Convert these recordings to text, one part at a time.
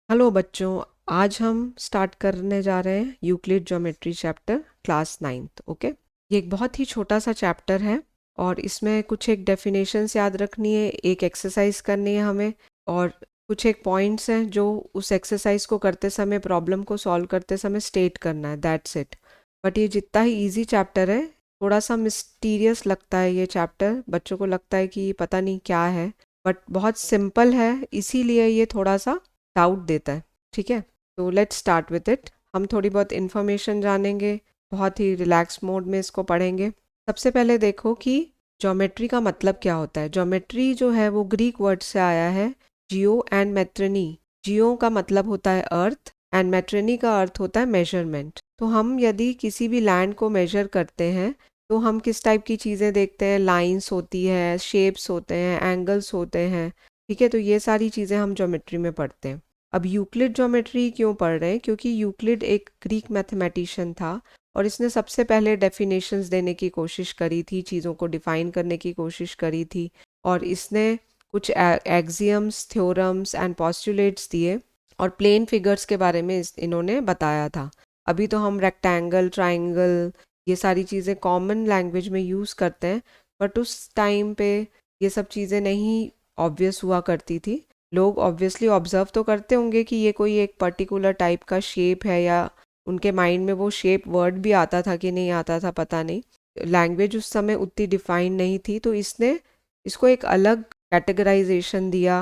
Hello बच्चों। आज हम स्टार्ट करने जा रहे हैं Euclid geometry chapter class 9th। Okay, ये एक बहुत ही छोटा सा चैप्टर है और इसमें कुछ एक डेफिनेशंस याद रखनी है, एक एक्सरसाइज करनी है हमें, और कुछ एक पॉइंट्स हैं जो उस एक्सरसाइज को करते समय, प्रॉब्लम को सॉल्व करते समय स्टेट करना है। That's it. बट ये जितना ही ईजी चैप्टर है, थोड़ा सा मिस्टीरियस लगता है ये चैप्टर। बच्चों को लगता है कि पता नहीं क्या है, बट बहुत सिंपल है, इसीलिए ये थोड़ा सा डाउट देता है। ठीक है, तो लेट्स स्टार्ट विद इट। हम थोड़ी बहुत इन्फॉर्मेशन जानेंगे, बहुत ही रिलैक्स मोड में इसको पढ़ेंगे। सबसे पहले देखो कि ज्योमेट्री का मतलब क्या होता है। ज्योमेट्री जो है वो ग्रीक वर्ड से आया है, जियो एंड मेट्रनी। जियो का मतलब होता है अर्थ एंड मेट्रनी का अर्थ होता है मेजरमेंट। तो हम यदि किसी भी लैंड को मेजर करते हैं तो हम किस टाइप की चीज़ें देखते हैं? लाइंस होती है, शेप्स होते हैं, एंगल्स होते हैं। ठीक है, तो ये सारी चीज़ें हम ज्योमेट्री में पढ़ते हैं। अब यूक्लिड ज्योमेट्री क्यों पढ़ रहे हैं? क्योंकि यूक्लिड एक ग्रीक मैथमेटिशियन था और इसने सबसे पहले डेफिनेशंस देने की कोशिश करी थी, चीज़ों को डिफाइन करने की कोशिश करी थी। और इसने कुछ एक्सियम्स, थ्योरम्स एंड पॉस्टुलेट्स दिए और प्लेन फिगर्स के बारे में इन्होंने बताया था। अभी तो हम रेक्टेंगल, ट्राइंगल, ये सारी चीज़ें कॉमन लैंग्वेज में यूज़ करते हैं, बट उस टाइम पे ये सब चीज़ें नहीं ऑब्वियस हुआ करती थी। लोग ऑब्वियसली ऑब्जर्व तो करते होंगे कि ये कोई एक पर्टिकुलर टाइप का शेप है, या उनके माइंड में वो शेप वर्ड भी आता था कि नहीं आता था पता नहीं। लैंग्वेज उस समय उतनी डिफाइन नहीं थी, तो इसने इसको एक अलग कैटेगराइजेशन दिया,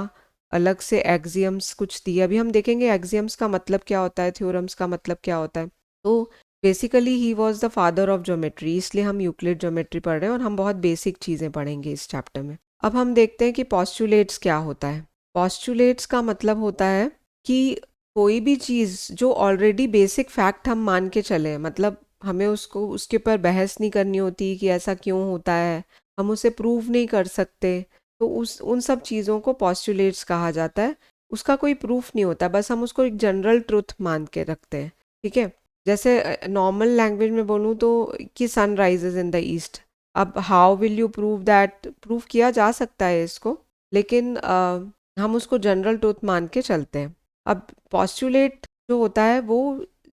अलग से एक्सियम्स कुछ दिए। अभी हम देखेंगे एक्सियम्स का मतलब क्या होता है, थ्योरम्स का मतलब क्या होता है। तो basically he was the father of geometry, इसलिए हम यूक्लिड ज्योमेट्री पढ़ रहे हैं और हम बहुत बेसिक चीज़ें पढ़ेंगे इस चैप्टर में। अब हम देखते हैं कि पॉस्टुलेट्स क्या होता है। पॉस्टुलेट्स का मतलब होता है कि कोई भी चीज़ जो ऑलरेडी बेसिक फैक्ट हम मान के चले, मतलब हमें उसको उसके ऊपर बहस नहीं करनी होती कि ऐसा क्यों होता है, हम उसे प्रूव नहीं कर सकते, तो उस उन सब चीज़ों को पॉस्टुलेट्स कहा जाता है। उसका कोई प्रूफ नहीं होता, बस हम उसको एक जनरल ट्रुथ मान के रखते हैं। ठीक है, जैसे नॉर्मल लैंग्वेज में बोलूँ तो कि sun rises in the east. अब how will you prove that? Prove किया जा सकता है इसको, लेकिन हम उसको जनरल ट्रूथ मान के चलते हैं। अब पॉस्टुलेट जो होता है वो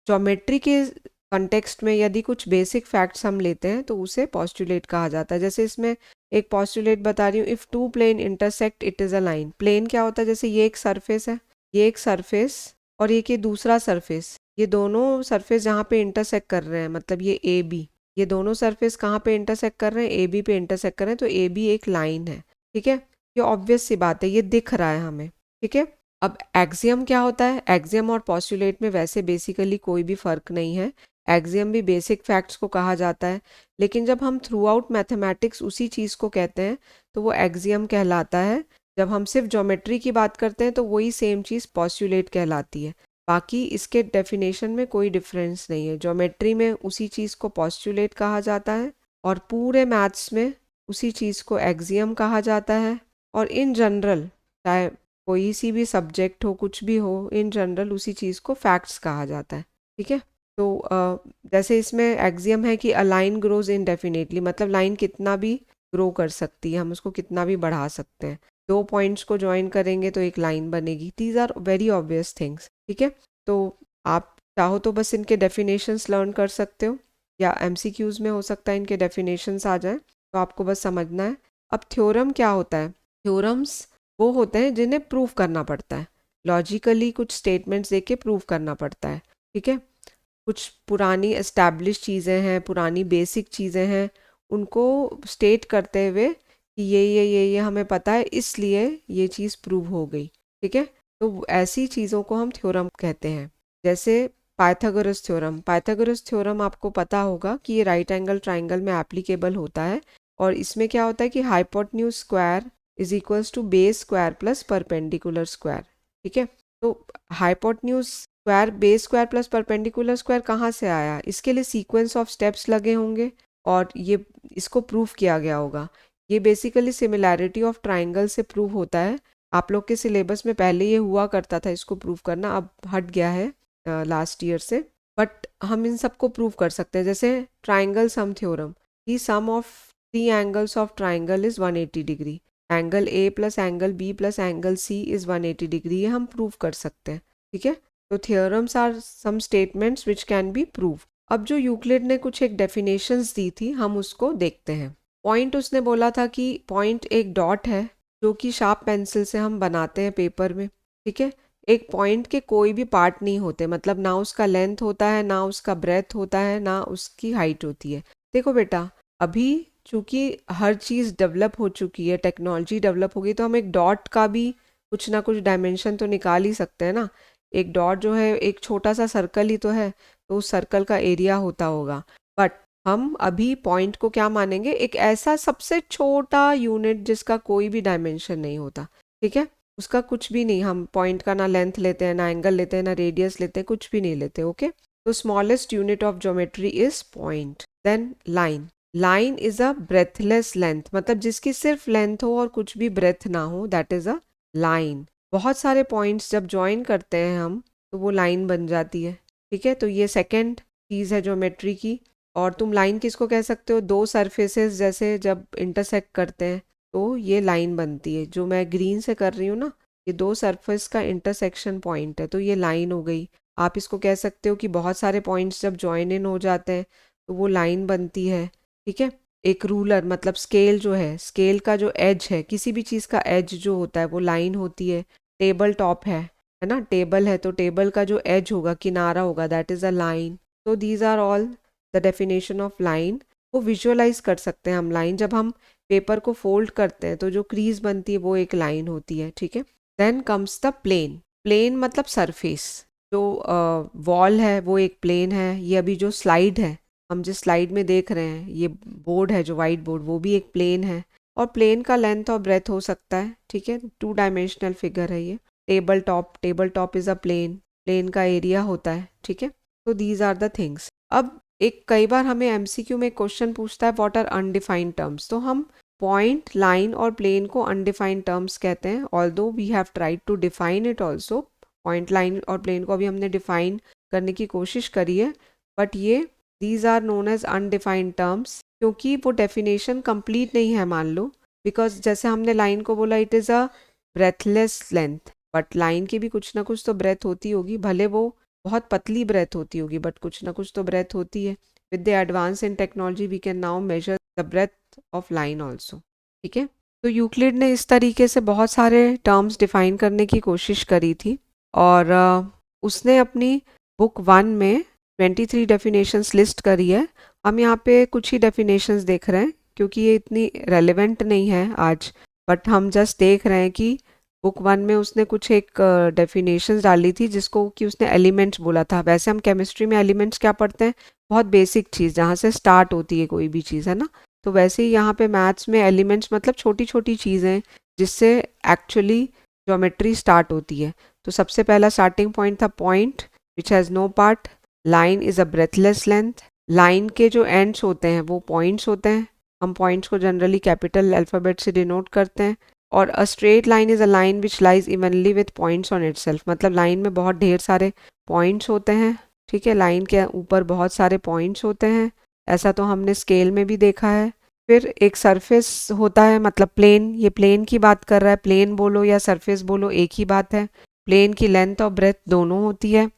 ज्योमेट्री के कंटेक्स्ट में यदि कुछ बेसिक फैक्ट्स हम लेते हैं तो उसे पॉस्टुलेट कहा जाता है। जैसे इसमें एक पॉस्टुलेट बता रही हूँ, if two plane intersect it is a line. Plane क्या होता है? जैसे ये एक सरफेस है, ये एक सरफेस और ये कि दूसरा सरफेस, ये दोनों सरफेस जहाँ पे इंटरसेक्ट कर रहे हैं, मतलब ये ए बी, ये दोनों सरफेस कहाँ पे इंटरसेक्ट कर रहे हैं? ए बी पे इंटरसेक्ट कर रहे हैं, तो ए बी एक लाइन है। ठीक है, ये ऑब्वियस सी बात है, ये दिख रहा है हमें। ठीक है, अब एक्सियम क्या होता है? एक्सियम और पॉस्टुलेट में वैसे बेसिकली कोई भी फ़र्क नहीं है। एक्सियम भी बेसिक फैक्ट्स को कहा जाता है, लेकिन जब हम थ्रू आउट मैथमेटिक्स उसी चीज़ को कहते हैं तो वो एक्सियम कहलाता है। जब हम सिर्फ ज्योमेट्री की बात करते हैं तो वही सेम चीज़ पॉस्टुलेट कहलाती है। बाकी इसके डेफिनेशन में कोई डिफरेंस नहीं है। ज्योमेट्री में उसी चीज़ को पॉस्टुलेट कहा जाता है और पूरे मैथ्स में उसी चीज़ को एक्सियम कहा जाता है। और इन जनरल, चाहे कोई सी भी सब्जेक्ट हो, कुछ भी हो, इन जनरल उसी चीज़ को फैक्ट्स कहा जाता है। ठीक है, तो जैसे इसमें एक्सियम है कि अ लाइन ग्रोज इनडेफिनेटली, मतलब लाइन कितना भी ग्रो कर सकती है, हम उसको कितना भी बढ़ा सकते हैं। दो पॉइंट्स को ज्वाइन करेंगे तो एक लाइन बनेगी। These are very obvious things. ठीक है, तो आप चाहो तो बस इनके डेफिनेशंस लर्न कर सकते हो, या एमसीक्यूज में हो सकता है इनके डेफिनेशंस आ जाए, तो आपको बस समझना है। अब थ्योरम क्या होता है? थ्योरम्स वो होते हैं जिन्हें प्रूव करना पड़ता है, लॉजिकली कुछ स्टेटमेंट्स दे के प्रूव करना पड़ता है। ठीक है, कुछ पुरानी एस्टैब्लिश चीज़ें हैं, पुरानी बेसिक चीज़ें हैं, उनको स्टेट करते हुए कि ये हमें पता है, इसलिए ये चीज़ प्रूव हो गई। ठीक है, तो ऐसी चीज़ों को हम थ्योरम कहते हैं। जैसे पाइथागोरस थ्योरम। पाइथागोरस थ्योरम आपको पता होगा कि ये राइट एंगल ट्राइंगल में एप्लीकेबल होता है, और इसमें क्या होता है कि hypotenuse square is equals to base square plus perpendicular square. ठीक है, तो hypotenuse square, base square plus perpendicular square कहाँ से आया? इसके लिए सीक्वेंस ऑफ स्टेप्स लगे होंगे और ये इसको प्रूव किया गया होगा। ये बेसिकली सिमिलैरिटी ऑफ ट्राइंगल से प्रूव होता है। आप लोग के सिलेबस में पहले ये हुआ करता था इसको प्रूव करना, अब हट गया है लास्ट ईयर से, बट हम इन सबको प्रूव कर सकते हैं। जैसे ट्राइंगल सम थ्योरम, कि sum of three angles of triangle is 180 degree, angle A plus angle B plus angle C is 180 degree, ये हम प्रूव कर सकते हैं। ठीक है। तो theorems are some statements which can be prove. अब जो यूक्लिड ने कुछ एक डेफिनेशंस दी थी हम उसको देखते हैं। पॉइंट उसने बोला था कि पॉइंट एक डॉट है जो कि शार्प पेंसिल से हम बनाते हैं पेपर में, ठीक है। एक पॉइंट के कोई भी पार्ट नहीं होते, मतलब ना उसका लेंथ होता है, ना उसका ब्रेथ होता है, ना उसकी हाइट होती है। देखो बेटा, अभी चूंकि हर चीज़ डेवलप हो चुकी है, टेक्नोलॉजी डेवलप हो गई, तो हम एक डॉट का भी कुछ ना कुछ डायमेंशन तो निकाल ही सकते हैं ना। एक डॉट जो है एक छोटा सा सर्कल ही तो है, तो उस सर्कल का एरिया होता होगा। बट हम अभी पॉइंट को क्या मानेंगे, एक ऐसा सबसे छोटा यूनिट जिसका कोई भी डायमेंशन नहीं होता, ठीक है। उसका कुछ भी नहीं, हम पॉइंट का ना लेंथ लेते हैं, ना एंगल लेते हैं, ना रेडियस लेते हैं, कुछ भी नहीं लेते, ओके। तो smallest unit of geometry is point. Then line. Line is a breathless length, मतलब जिसकी सिर्फ लेंथ हो और कुछ भी ब्रेथ ना हो, दैट इज अ लाइन। बहुत सारे पॉइंट्स जब ज्वाइन करते हैं हम तो वो लाइन बन जाती है, ठीक है। तो ये सेकेंड चीज़ है ज्योमेट्री की। और तुम लाइन किसको कह सकते हो, दो सरफेसेस जैसे जब इंटरसेक्ट करते हैं तो ये लाइन बनती है। जो मैं ग्रीन से कर रही हूँ ना, ये दो सरफेस का इंटरसेक्शन पॉइंट है, तो ये लाइन हो गई। आप इसको कह सकते हो कि बहुत सारे पॉइंट्स जब ज्वाइन इन हो जाते हैं तो वो लाइन बनती है, ठीक है। एक रूलर मतलब स्केल जो है, स्केल का जो एज है, किसी भी चीज़ का एज जो होता है वो लाइन होती है। टेबल टॉप है ना, टेबल है तो टेबल का जो एज होगा, किनारा होगा, दैट इज़ अ लाइन। तो these are all the definition of line. वो विजुअलाइज कर सकते हैं हम लाइन, जब हम पेपर को फोल्ड करते हैं तो जो क्रीज बनती है वो एक लाइन होती है, ठीक है। Then comes the plane. Plane मतलब सरफेस। जो वॉल है वो एक प्लेन है। ये अभी जो स्लाइड है, हम जिस स्लाइड में देख रहे हैं, ये बोर्ड है जो वाइट बोर्ड, वो भी एक प्लेन है। और प्लेन का लेंथ और ब्रेथ हो सकता है, ठीक है। 2 डायमेंशनल फिगर है ये। Table top is a plane, plane का एरिया होता है, ठीक है। तो दीज आर द थिंग्स। अब एक कई बार हमें एमसीक्यू में क्वेश्चन पूछता है व्हाट आर अनडिफाइंड टर्म्स, तो हम पॉइंट, लाइन और प्लेन को अनडिफाइंड टर्म्स कहते हैं। Although we have tried to define it also, point, line और प्लेन को अभी हमने डिफाइन करने की कोशिश करी है, बट ये these are known as undefined terms, क्योंकि वो डेफिनेशन कंप्लीट नहीं है, मान लो। बिकॉज जैसे हमने लाइन को बोला it is a breathless length, but line की भी कुछ ना कुछ तो ब्रेथ होती होगी, भले वो बहुत पतली ब्रेथ होती होगी, बट कुछ ना कुछ तो ब्रेथ होती है। With the advance in technology we can now measure the breadth of line also, ठीक है। तो यूक्लिड ने इस तरीके से बहुत सारे टर्म्स डिफाइन करने की कोशिश करी थी। और उसने अपनी बुक 1 में 23 डेफिनेशंस लिस्ट करी है। हम यहाँ पे कुछ ही डेफिनेशंस देख रहे हैं क्योंकि ये इतनी रेलेवेंट नहीं है आज, बट हम जस्ट देख रहे हैं कि बुक 1 में उसने कुछ एक डेफिनेशंस डाली थी जिसको कि उसने एलिमेंट्स बोला था। वैसे हम केमिस्ट्री में एलिमेंट्स क्या पढ़ते हैं, बहुत बेसिक चीज़ जहाँ से स्टार्ट होती है कोई भी चीज़, है ना। तो वैसे ही यहाँ पे मैथ्स में एलिमेंट्स मतलब छोटी छोटी चीज़ें जिससे एक्चुअली ज्योमेट्री स्टार्ट होती है। तो सबसे पहला स्टार्टिंग पॉइंट था point which has no part. Line is a breathless length. Line के जो एंड्स होते हैं वो पॉइंट्स होते हैं। हम पॉइंट्स को जनरली कैपिटल अल्फ़ाबेट से डिनोट करते हैं। और अ straight line is a line which lies evenly with points on itself, मतलब लाइन में बहुत ढेर सारे पॉइंट्स होते हैं, ठीक है। लाइन के ऊपर बहुत सारे पॉइंट्स होते हैं, ऐसा तो हमने स्केल में भी देखा है। फिर एक सरफेस होता है, मतलब प्लेन, ये प्लेन की बात कर रहा है, प्लेन बोलो या सरफेस बोलो एक ही बात है। प्लेन की लेंथ और ब्रेथ दोनों होती है।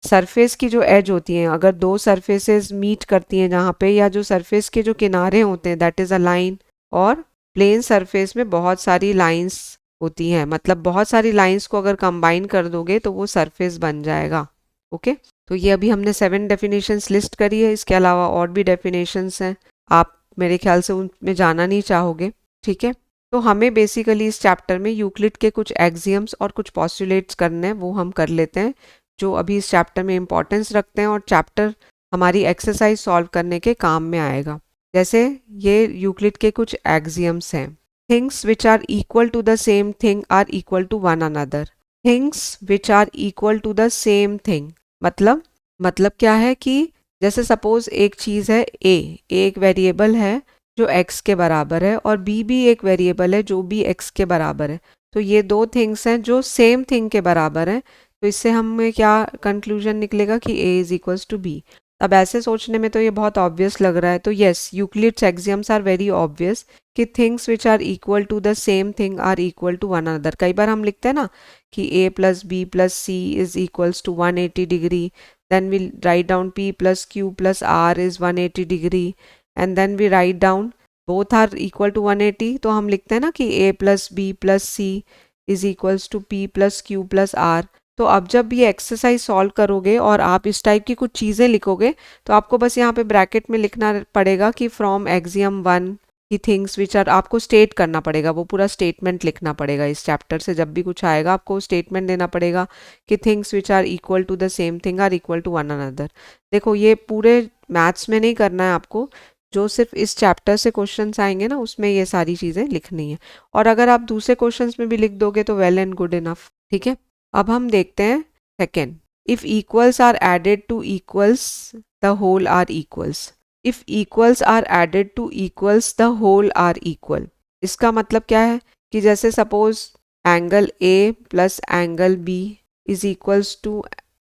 सरफेस की जो एज होती हैं, अगर दो सरफेसेस मीट करती हैं जहाँ पे, या जो सरफेस के जो किनारे होते हैं, दैट इज़ अ लाइन। और प्लेन सरफेस में बहुत सारी लाइंस होती हैं, मतलब बहुत सारी लाइंस को अगर कंबाइन कर दोगे तो वो सरफेस बन जाएगा, ओके। तो ये अभी हमने 7 डेफिनेशंस लिस्ट करी है, इसके अलावा और भी डेफिनेशंस हैं, आप मेरे ख्याल से उनमें जाना नहीं चाहोगे, ठीक है। तो हमें बेसिकली इस चैप्टर में यूक्लिड के कुछ एक्सियम्स और कुछ पॉस्टुलेट्स करने हैं, वो हम कर लेते हैं, जो अभी इस चैप्टर में इम्पोर्टेंस रखते हैं और चैप्टर हमारी एक्सरसाइज सॉल्व करने के काम में आएगा। जैसे ये यूक्लिड के कुछ एक्सियम्स हैं। Things which are equal to the same thing are equal to one another. Things which are equal to the same thing मतलब क्या है कि जैसे सपोज एक चीज़ है ए एक वेरिएबल है जो x के बराबर है, और b भी एक वेरिएबल है जो भी x के बराबर है। तो ये दो थिंग्स हैं जो सेम थिंग के बराबर हैं। तो इससे हमें क्या कंक्लूजन निकलेगा कि a is equals to b. अब ऐसे सोचने में तो ये बहुत ऑब्वियस लग रहा है, तो yes, Euclid's axioms are very obvious कि things which are equal to the same thing are equal to one another. कई बार हम लिखते हैं ना कि a plus B plus C is equals to 180 degree, then we write down p plus Q plus r is 180 degree, and then we write down both are equal to 180, तो हम लिखते हैं ना कि a plus B plus C is equals to p plus Q plus r। तो अब जब ये एक्सरसाइज सॉल्व करोगे और आप इस टाइप की कुछ चीज़ें लिखोगे, तो आपको बस यहाँ पे ब्रैकेट में लिखना पड़ेगा कि फ्रॉम एक्सियम 1 की थिंग्स विच आर, आपको स्टेट करना पड़ेगा, वो पूरा स्टेटमेंट लिखना पड़ेगा। इस चैप्टर से जब भी कुछ आएगा आपको स्टेटमेंट देना पड़ेगा कि things which are equal to the same thing are equal to one another. देखो ये पूरे मैथ्स में नहीं करना है आपको, जो सिर्फ इस चैप्टर से क्वेश्चंस आएंगे ना उसमें ये सारी चीज़ें लिखनी है, और अगर आप दूसरे क्वेश्चंस में भी लिख दोगे तो वेल एंड गुड इनफ। ठीक है, अब हम देखते हैं second, if equals are added to equals the whole are equals. If equals are added to equals the whole are equal, इसका मतलब क्या है कि जैसे suppose angle A plus angle b is equals to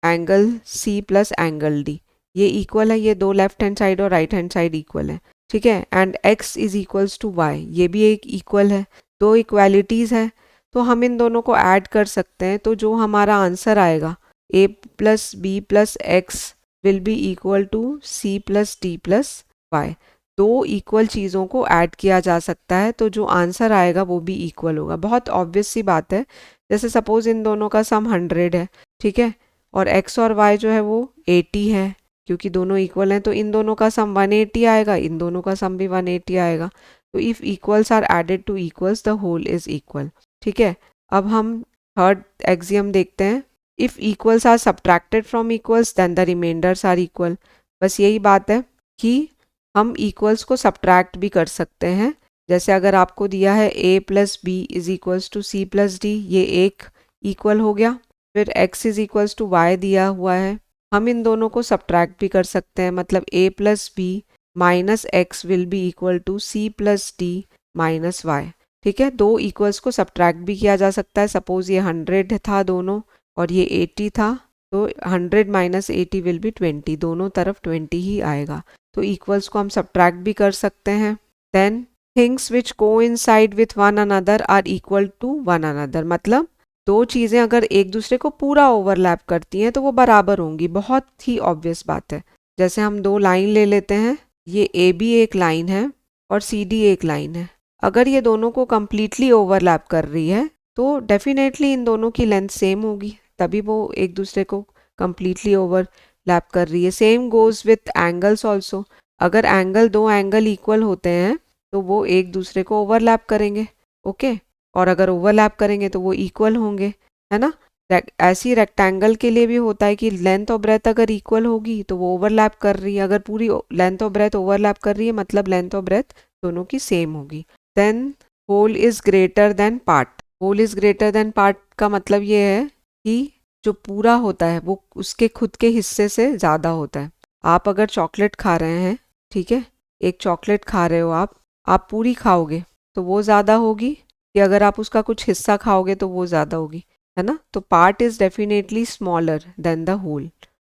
angle c plus angle d, ये इक्वल है, ये दो लेफ्ट हैंड साइड और राइट हैंड साइड इक्वल है। ठीक है, and x is equals to y, ये भी एक इक्वल है, दो इक्वालिटीज है, तो हम इन दोनों को ऐड कर सकते हैं। तो जो हमारा आंसर आएगा a plus B plus x will be equal to c plus d plus y. दो इक्वल चीज़ों को ऐड किया जा सकता है, तो जो आंसर आएगा वो भी इक्वल होगा। बहुत ऑब्वियस सी बात है, जैसे सपोज इन दोनों का सम 100 है, ठीक है, और x और y जो है वो 80 है, क्योंकि दोनों इक्वल हैं, तो इन दोनों का सम 180 आएगा, इन दोनों का सम भी 180 आएगा। तो if equals are added to equals the whole is equal. ठीक है, अब हम थर्ड एक्सियम देखते हैं, if equals are subtracted from equals then the remainders are equal. बस यही बात है कि हम इक्वल्स को सब्ट्रैक्ट भी कर सकते हैं। जैसे अगर आपको दिया है a plus b is equals to c plus d, ये एक इक्वल हो गया। फिर x is equals to y दिया हुआ है, हम इन दोनों को सब्ट्रैक्ट भी कर सकते हैं, मतलब a plus b minus x will be equal to c plus d minus y. ठीक है, दो इक्वल्स को सब्ट्रैक्ट भी किया जा सकता है। सपोज ये 100 था दोनों और ये 80 था, तो 100 माइनस 80 विल बी 20, दोनों तरफ 20 ही आएगा। तो इक्वल्स को हम सब्ट्रैक्ट भी कर सकते हैं। Then things which coincide with one another are equal to one another, मतलब दो चीज़ें अगर एक दूसरे को पूरा ओवरलैप करती हैं तो वो बराबर होंगी। बहुत ही ऑब्वियस बात है। जैसे हम दो लाइन ले लेते हैं, ये ए बी एक लाइन है और सी डी एक लाइन है। अगर ये दोनों को कम्प्लीटली ओवरलैप कर रही है तो डेफिनेटली इन दोनों की लेंथ सेम होगी, तभी वो एक दूसरे को कम्प्लीटली ओवरलैप कर रही है। Same goes with angles also, अगर दो एंगल इक्वल होते हैं तो वो एक दूसरे को ओवरलैप करेंगे। ओके, और अगर ओवरलैप करेंगे तो वो इक्वल होंगे, है ना। ऐसी रेक्टेंगल के लिए भी होता है कि लेंथ और ब्रेथ अगर इक्वल होगी तो वो ओवरलैप कर रही है, अगर पूरी लेंथ और ब्रेथ ओवरलैप कर रही है मतलब लेंथ और ब्रेथ दोनों की सेम होगी। Then whole is greater than part. Whole is greater than part का मतलब ये है कि जो पूरा होता है वो उसके खुद के हिस्से से ज़्यादा होता है। आप अगर चॉकलेट खा रहे हैं, ठीक है, एक चॉकलेट खा रहे हो आप पूरी खाओगे तो वो ज़्यादा होगी, कि अगर आप उसका कुछ हिस्सा खाओगे तो वो ज़्यादा होगी, है ना। तो part is definitely smaller than the whole,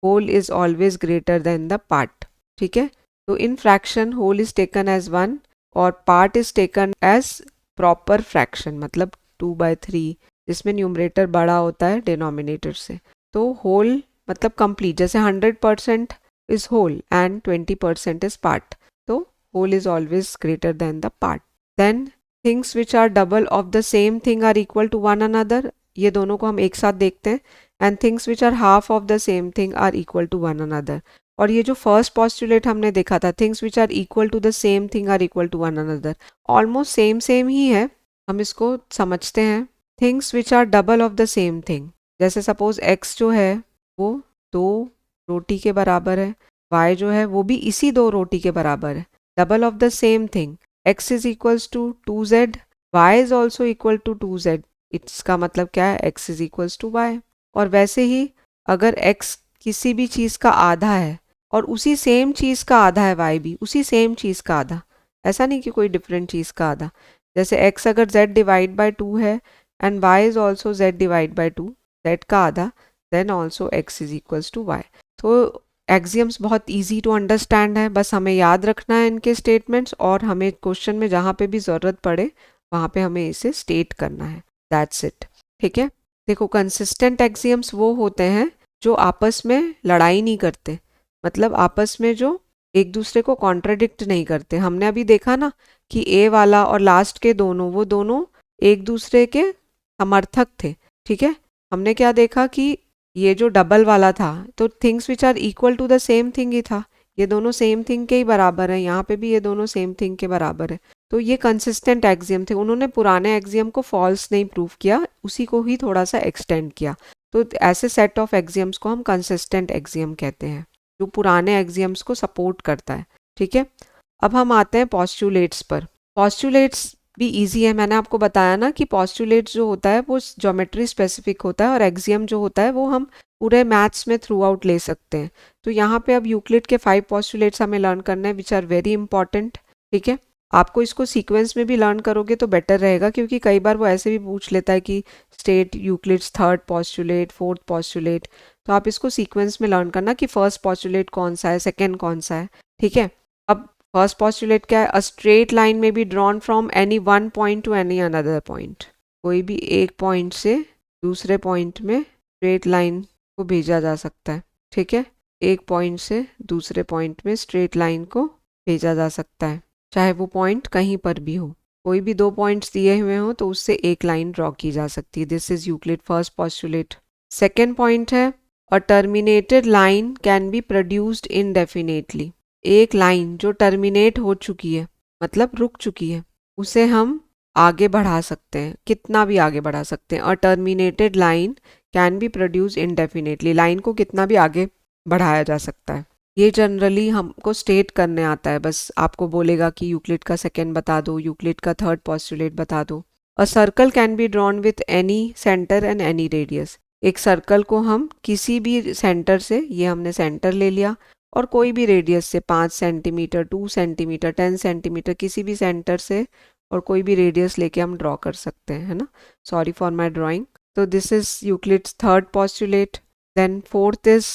whole is always greater than the part. ठीक है, तो in fraction whole is taken as 1 और part is taken as proper fraction, मतलब 2/3, जिसमें न्यूमरेटर बड़ा होता है डिनोमिनेटर से। तो होल मतलब कंप्लीट, जैसे 100% is whole and 20% is part, तो whole is always greater than the part. Then things which are double of the same thing are equal to one another, ये दोनों को हम एक साथ देखते हैं। And things which are half of the same thing are equal to one another, और ये जो फर्स्ट पॉस्टुलेट हमने देखा था, things which are equal to the same thing are equal to one another, almost same ही है। हम इसको समझते हैं। Things which are double of the same thing, जैसे सपोज x जो है वो 2 रोटी के बराबर है, y जो है वो भी इसी 2 रोटी के बराबर है। Double of the same thing, x is equals to 2z, y is also equal to 2z, इसका मतलब क्या है, x is equals to y। और वैसे ही अगर x किसी भी चीज़ का आधा है और उसी सेम चीज़ का आधा है y भी उसी सेम चीज़ का आधा, ऐसा नहीं कि कोई डिफरेंट चीज़ का आधा, जैसे x अगर z डिवाइड बाय 2 है and y is also z divide by 2, z का आधा, then also x is equals to y। तो एक्सियम्स बहुत इजी टू अंडरस्टैंड है, बस हमें याद रखना है इनके स्टेटमेंट्स और हमें क्वेश्चन में जहाँ पे भी ज़रूरत पड़े वहाँ पे हमें इसे स्टेट करना है, दैट्स इट। ठीक है, देखो कंसिस्टेंट एक्सियम्स वो होते हैं जो आपस में लड़ाई नहीं करते, मतलब आपस में जो एक दूसरे को कॉन्ट्राडिक्ट नहीं करते। हमने अभी देखा ना कि ए वाला और लास्ट के दोनों, वो दोनों एक दूसरे के समर्थक थे। ठीक है, हमने क्या देखा कि ये जो डबल वाला था तो things which are equal to the same thing ही था, ये दोनों सेम थिंग के ही बराबर है, यहाँ पे भी ये दोनों सेम थिंग के बराबर है। तो ये कंसिस्टेंट एक्सियम थे, उन्होंने पुराने एक्सियम को फॉल्स नहीं प्रूव किया, उसी को ही थोड़ा सा एक्सटेंड किया। तो ऐसे सेट ऑफ एक्सियम्स को हम कंसिस्टेंट एक्सियम कहते हैं, जो पुराने एक्सियम्स को सपोर्ट करता है। ठीक है, अब हम आते हैं पॉस्टुलेट्स पर। पॉस्टुलेट्स भी इजी है, मैंने आपको बताया ना कि पॉस्टुलेट्स जो होता है वो ज्योमेट्री स्पेसिफिक होता है और एक्सियम जो होता है वो हम पूरे मैथ्स में थ्रू आउट ले सकते हैं। तो यहाँ पे अब यूक्लिड के 5 पॉस्टुलेट्स हमें लर्न करना है विच आर वेरी इंपॉर्टेंट। ठीक है, आपको इसको सीक्वेंस में भी लर्न करोगे तो बेटर रहेगा, क्योंकि कई बार वो ऐसे भी पूछ लेता है कि state Euclid's third postulate, fourth postulate, तो आप इसको सीक्वेंस में लर्न करना कि फर्स्ट पॉस्टुलेट कौन सा है, सेकेंड कौन सा है। ठीक है, अब फर्स्ट पॉस्टुलेट क्या है, अ स्ट्रेट लाइन में be drawn from any one point two any another point, कोई भी एक पॉइंट से दूसरे पॉइंट में स्ट्रेट लाइन को भेजा जा सकता है। ठीक है, एक पॉइंट से दूसरे पॉइंट में स्ट्रेट लाइन को भेजा जा सकता है, चाहे वो पॉइंट कहीं पर भी हो, कोई भी 2 पॉइंट्स दिए हुए हो तो उससे एक लाइन ड्रॉ की जा सकती है। This is Euclid first postulate. Second point है, a terminated line can be produced indefinitely, एक लाइन जो टर्मिनेट हो चुकी है मतलब रुक चुकी है उसे हम आगे बढ़ा सकते हैं, कितना भी आगे बढ़ा सकते हैं। A terminated line can be produce indefinitely, line को कितना भी आगे बढ़ाया जा सकता है। ये जनरली हमको स्टेट करने आता है, बस आपको बोलेगा कि यूक्लिड का सेकेंड बता दो, यूक्लिड का थर्ड पॉस्टुलेट बता दो। A circle can be drawn with any centre and any radius, एक सर्कल को हम किसी भी सेंटर से, ये हमने सेंटर ले लिया, और कोई भी रेडियस से 5 सेंटीमीटर, 2 सेंटीमीटर, 10 सेंटीमीटर, किसी भी सेंटर से और कोई भी रेडियस लेके हम ड्रॉ कर सकते हैं, है ना। Sorry for my drawing. तो this is Euclid's third postulate. Then fourth is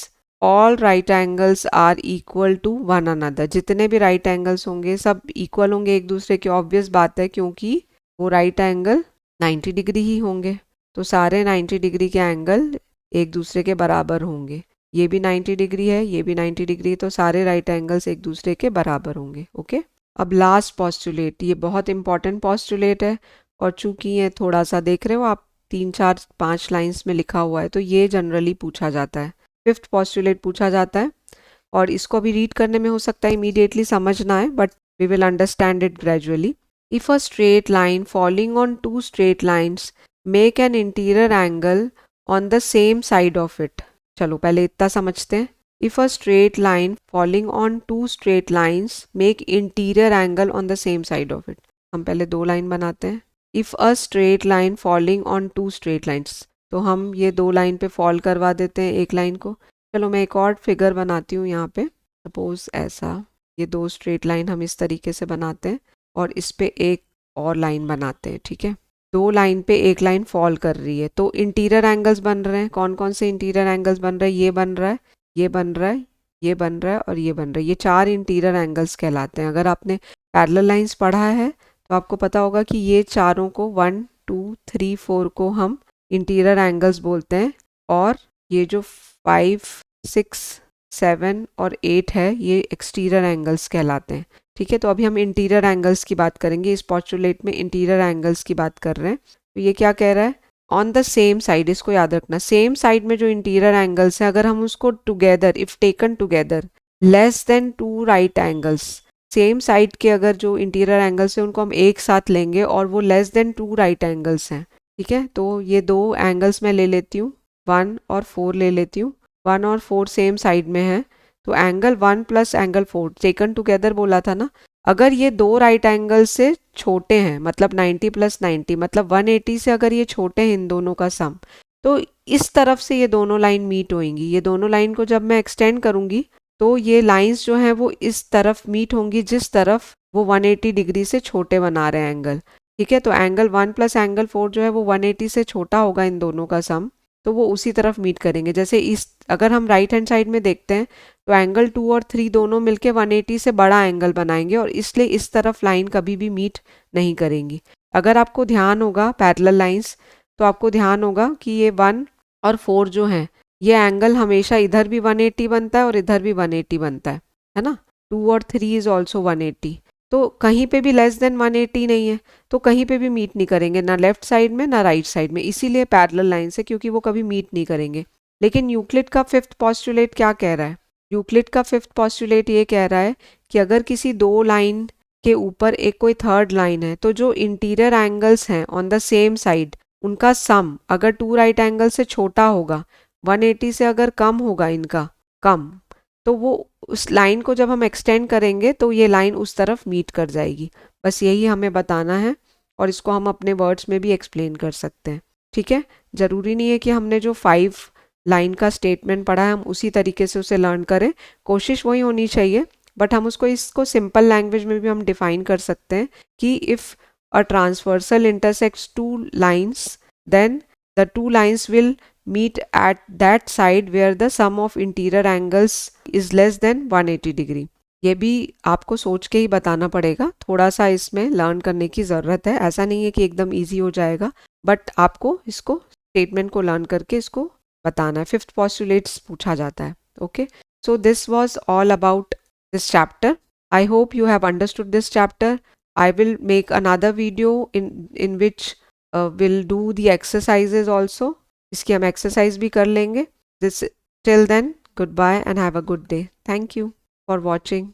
all right angles are equal to one another, जितने भी राइट एंगल्स होंगे सब इक्वल होंगे एक दूसरे के, ऑब्वियस बात है क्योंकि वो राइट एंगल 90 डिग्री ही होंगे, तो सारे 90 डिग्री के एंगल एक दूसरे के बराबर होंगे। ये भी 90 डिग्री है, ये भी 90 डिग्री है, तो सारे राइट एंगल्स एक दूसरे के बराबर होंगे। ओके, अब लास्ट पॉस्टुलेट, ये बहुत इंपॉर्टेंट पॉस्टुलेट है, और चूंकि ये थोड़ा सा देख रहे हो आप 3 4 5 लाइंस में लिखा हुआ है, तो ये जनरली पूछा जाता है। फिफ्थ पॉस्टुलेट पूछा जाता है, और इसको भी रीड करने में हो सकता है इमीडिएटली समझना है, but we will understand it gradually. If a straight line falling on 2 straight lines make an interior angle on the same side of it. चलो पहले इतना समझते हैं। If a straight line falling on 2 straight lines make interior angle on the same side of it. हम पहले 2 line बनाते हैं। If a straight line falling on 2 straight lines, तो हम ये 2 लाइन पे फॉल करवा देते हैं एक लाइन को। चलो मैं एक और फिगर बनाती हूँ यहाँ पे, सपोज ऐसा, ये 2 स्ट्रेट लाइन हम इस तरीके से बनाते हैं और इस पे एक और लाइन बनाते हैं। ठीक है, 2 लाइन पे एक लाइन फॉल कर रही है, तो इंटीरियर एंगल्स बन रहे हैं। कौन कौन से इंटीरियर एंगल्स बन रहे हैं, ये बन रहा है, ये बन रहा है, ये बन रहा है और ये बन रहा है, ये 4 इंटीरियर एंगल्स कहलाते हैं। अगर आपने पैरेलल लाइंस पढ़ा है तो आपको पता होगा कि ये चारों को 1 2 3 4 को हम इंटीरियर एंगल्स बोलते हैं, और ये जो 5 6 7 और 8 है ये एक्सटीरियर एंगल्स कहलाते हैं। ठीक है, तो अभी हम इंटीरियर एंगल्स की बात करेंगे, इस पॉस्टुलेट में इंटीरियर एंगल्स की बात कर रहे हैं। तो ये क्या कह रहा है, ऑन द सेम साइड, इसको याद रखना, सेम साइड में जो इंटीरियर एंगल्स है अगर हम उसको together, if taken together, less than 2 right angles, same side के अगर जो इंटीरियर एंगल्स है उनको हम एक साथ लेंगे और वो लेस देन 2 राइट एंगल्स हैं। ठीक है, तो ये 2 एंगल्स मैं ले लेती हूँ, 1 और 4 ले लेती हूँ। 1 और 4 सेम साइड में है, तो angle 1 plus angle 4 taken together बोला था ना। अगर ये 2 राइट एंगल से छोटे हैं, मतलब 90 प्लस 90 मतलब 180 से अगर ये छोटे हैं इन दोनों का सम, तो इस तरफ से ये दोनों लाइन मीट होंगी। ये दोनों लाइन को जब मैं एक्सटेंड करूंगी तो ये लाइंस जो हैं वो इस तरफ मीट होंगी जिस तरफ वो 180 डिग्री से छोटे बना रहे हैं एंगल। ठीक है, तो एंगल 1 प्लस एंगल 4 जो है वो 180 से छोटा होगा इन दोनों का सम, तो वो उसी तरफ मीट करेंगे। जैसे इस अगर हम राइट हैंड साइड में देखते हैं तो एंगल 2 और 3 दोनों मिलके 180 से बड़ा एंगल बनाएंगे और इसलिए इस तरफ लाइन कभी भी मीट नहीं करेंगी। अगर आपको ध्यान होगा पैरेलल लाइंस, तो आपको ध्यान होगा कि ये 1 और 4 जो हैं ये एंगल हमेशा इधर भी 180 बनता है और इधर भी 180 बनता है ना। 2 और 3 इज ऑल्सो 180, तो कहीं पे भी लेस देन 180 नहीं है, तो कहीं पे भी मीट नहीं करेंगे, ना लेफ्ट साइड में ना राइट साइड में, इसीलिए पैरेलल लाइन से, क्योंकि वो कभी मीट नहीं करेंगे। लेकिन यूक्लिड का फिफ्थ पॉस्टुलेट क्या कह रहा है? यूक्लिड का फिफ्थ पॉस्टुलेट ये कह रहा है कि अगर किसी दो लाइन के ऊपर एक कोई थर्ड लाइन है तो जो इंटीरियर एंगल्स हैं ऑन द सेम साइड उनका सम अगर 2 राइट एंगल से छोटा होगा, 180 से अगर कम होगा इनका कम, तो वो उस लाइन को जब हम एक्सटेंड करेंगे तो ये लाइन उस तरफ मीट कर जाएगी। बस यही हमें बताना है और इसको हम अपने वर्ड्स में भी एक्सप्लेन कर सकते हैं। ठीक है, ज़रूरी नहीं है कि हमने जो 5 लाइन का स्टेटमेंट पढ़ा है हम उसी तरीके से उसे लर्न करें, कोशिश वही होनी चाहिए, बट हम इसको सिंपल लैंग्वेज में भी हम डिफाइन कर सकते हैं कि if a transversal intersects 2 lines then the 2 lines will meet at that side where the sum of interior angles is less than 180 degree. ये भी आपको सोच के ही बताना पड़ेगा, थोड़ा सा इसमें लर्न करने की ज़रूरत है। ऐसा नहीं है कि एकदम इजी हो जाएगा, बट आपको इसको स्टेटमेंट को लर्न करके इसको बताना है। फिफ्थ पॉस्टुलेट्स पूछा जाता है। Okay, so this was all about this chapter. I hope you have understood this chapter. I will make another video in which we'll do the exercises also. इसकी हम एक्सरसाइज भी कर लेंगे। This till then good bye and have a good day. Thank you for watching.